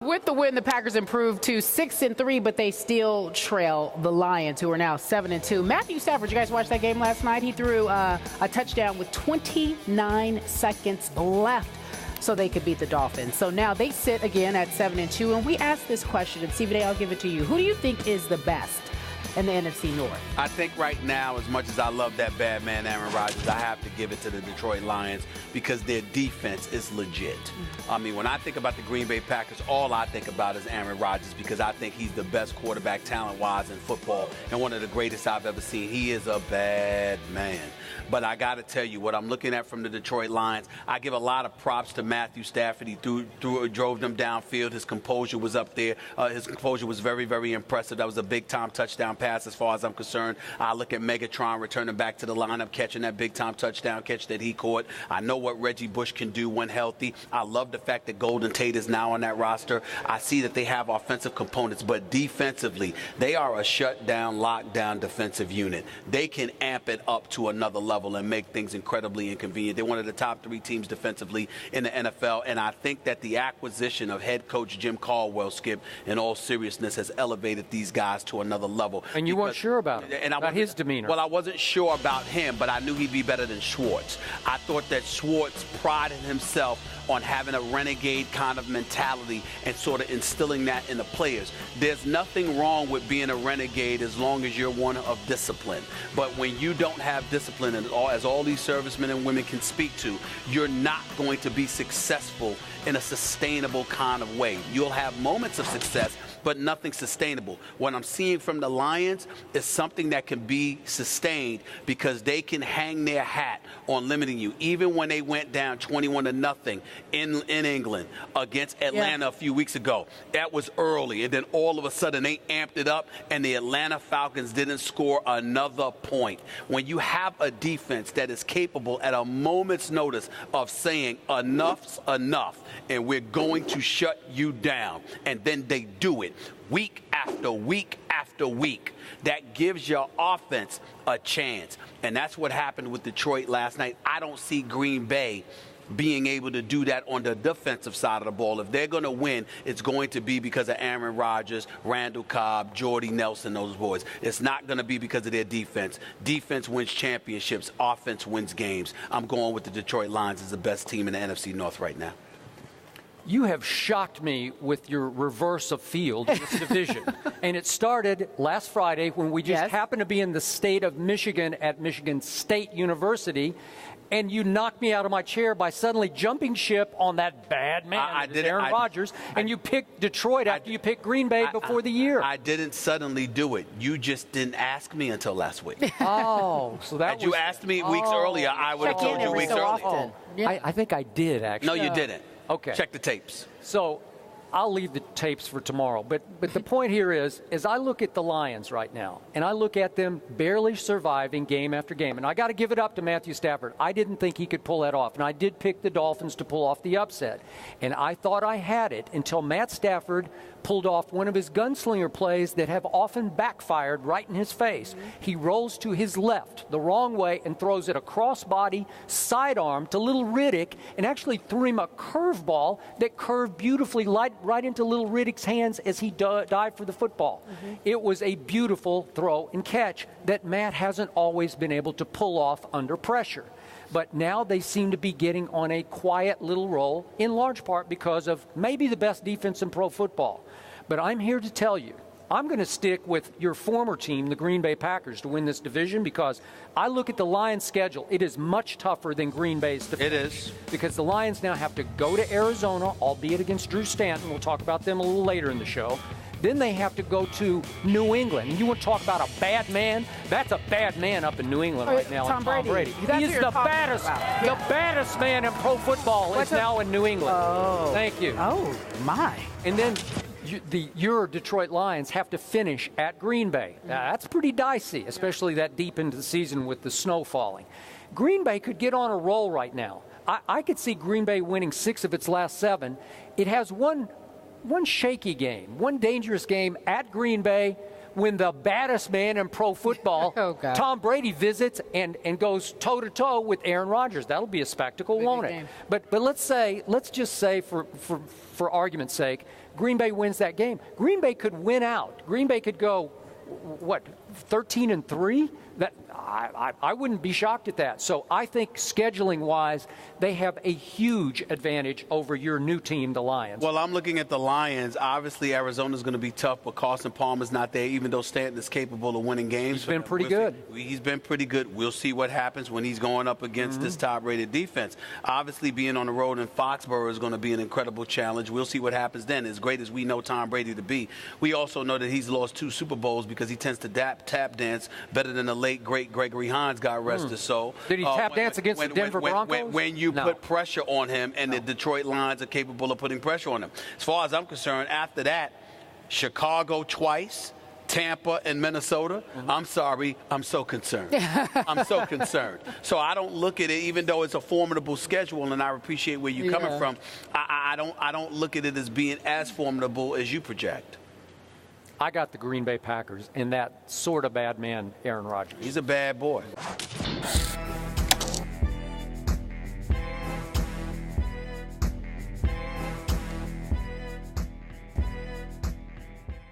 With the win, the Packers improved to 6-3, but they still trail the Lions, who are now 7-2. Matthew Stafford, you guys watched that game last night? He threw a touchdown with 29 seconds left so they could beat the Dolphins. So now they sit again at 7-2, and we asked this question, and Stephen A., I'll give it to you. Who do you think is the best in the NFC North? I think right now, as much as I love that bad man Aaron Rodgers, I have to give it to the Detroit Lions because their defense is legit. I mean, when I think about the Green Bay Packers, all I think about is Aaron Rodgers because I think he's the best quarterback talent-wise in football and one of the greatest I've ever seen. He is a bad man. But I got to tell you, what I'm looking at from the Detroit Lions, I give a lot of props to Matthew Stafford. He drove them downfield. His composure was up there. His composure was very, very impressive. That was a big-time touchdown pass as far as I'm concerned. I look at Megatron returning back to the lineup, catching that big-time touchdown catch that he caught. I know what Reggie Bush can do when healthy. I love the fact that Golden Tate is now on that roster. I see that they have offensive components, but defensively, they are a shutdown, lockdown defensive unit. They can amp it up to another level and make things incredibly inconvenient. They're one of the top 3 teams defensively in the NFL, and I think that the acquisition of head coach Jim Caldwell, Skip, in all seriousness, has elevated these guys to another level. And you weren't sure about him, about his demeanor. Well, I wasn't sure about him, but I knew he'd be better than Schwartz. I thought that Schwartz prided himself on having a renegade kind of mentality and sort of instilling that in the players. There's nothing wrong with being a renegade as long as you're one of discipline. But when you don't have discipline, and as all these servicemen and women can speak to, you're not going to be successful in a sustainable kind of way. You'll have moments of success, but nothing sustainable. What I'm seeing from the Lions is something that can be sustained because they can hang their hat on limiting you. Even when they went down 21-0 in England against Atlanta a few weeks ago, that was early, and then all of a sudden they amped it up, and the Atlanta Falcons didn't score another point. When you have a defense that is capable at a moment's notice of saying enough's enough, and we're going to shut you down, and then they do it week after week after week, that gives your offense a chance. And that's what happened with Detroit last night. I don't see Green Bay being able to do that on the defensive side of the ball. If they're going to win, it's going to be because of Aaron Rodgers, Randall Cobb, Jordy Nelson, those boys. It's not going to be because of their defense. Defense wins championships. Offense wins games. I'm going with the Detroit Lions as the best team in the NFC North right now. You have shocked me with your reverse of field in this division. And it started last Friday when we just happened to be in the state of Michigan at Michigan State University. And you knocked me out of my chair by suddenly jumping ship on that bad man, Aaron Rodgers, and you picked Detroit after you picked Green Bay before the year. I didn't suddenly do it. You just didn't ask me until last week. Oh, so that Had you asked me weeks earlier, I would have told you weeks earlier. Oh, I think I did, actually. No, you didn't. Okay. Check the tapes. So I'll leave the tapes for tomorrow. But the point here is I look at the Lions right now, and I look at them barely surviving game after game. And I got to give it up to Matthew Stafford. I didn't think he could pull that off. And I did pick the Dolphins to pull off the upset. And I thought I had it until Matt Stafford pulled off one of his gunslinger plays that have often backfired right in his face. He rolls to his left the wrong way and throws it a crossbody sidearm to little Riddick and actually threw him a curveball that curved beautifully right into little Riddick's hands as he dived for the football. It was a beautiful throw and catch that Matt hasn't always been able to pull off under pressure. But now they seem to be getting on a quiet little roll, in large part because of maybe the best defense in pro football. But I'm here to tell you, I'm going to stick with your former team, the Green Bay Packers, to win this division because I look at the Lions' schedule. It is much tougher than Green Bay's division. It is. Because the Lions now have to go to Arizona, albeit against Drew Stanton. We'll talk about them a little later in the show. Then they have to go to New England. And you want to talk about a bad man? That's a bad man up in New England right now. Tom Brady. He is the baddest man in pro football is now in New England. Oh. Thank you. Oh, my. And then your Detroit Lions have to finish at Green Bay. Now, that's pretty dicey, especially that deep into the season with the snow falling. Green Bay could get on a roll right now. I could see Green Bay winning 6 of its last 7. It has one shaky game, one dangerous game at Green Bay when the baddest man in pro football, Tom Brady, visits and goes toe-to-toe with Aaron Rodgers. That'll be a spectacle, won't it? But let's just say, for argument's sake, Green Bay wins that game. Green Bay could win out. Green Bay could go, 13-3? That I wouldn't be shocked at that. So I think scheduling-wise, they have a huge advantage over your new team, the Lions. Well, I'm looking at the Lions. Obviously, Arizona's going to be tough, but Carson Palmer's not there, even though Stanton is capable of winning games. He's been pretty good. He's been pretty good. We'll see what happens when he's going up against this top-rated defense. Obviously, being on the road in Foxborough is going to be an incredible challenge. We'll see what happens then. As great as we know Tom Brady to be, we also know that he's lost 2 Super Bowls because he tends to tap dance better than the late, great Gregory Hines, God rest his soul. Did he tap dance against the Denver Broncos? When you put pressure on him, and the Detroit Lions are capable of putting pressure on him. As far as I'm concerned, after that, Chicago twice, Tampa and Minnesota. I'm sorry, I'm so concerned. I'm so concerned. So I don't look at it, even though it's a formidable schedule, and I appreciate where you're coming from. I don't look at it as being as formidable as you project. I got the Green Bay Packers and that sort of bad man, Aaron Rodgers. He's a bad boy.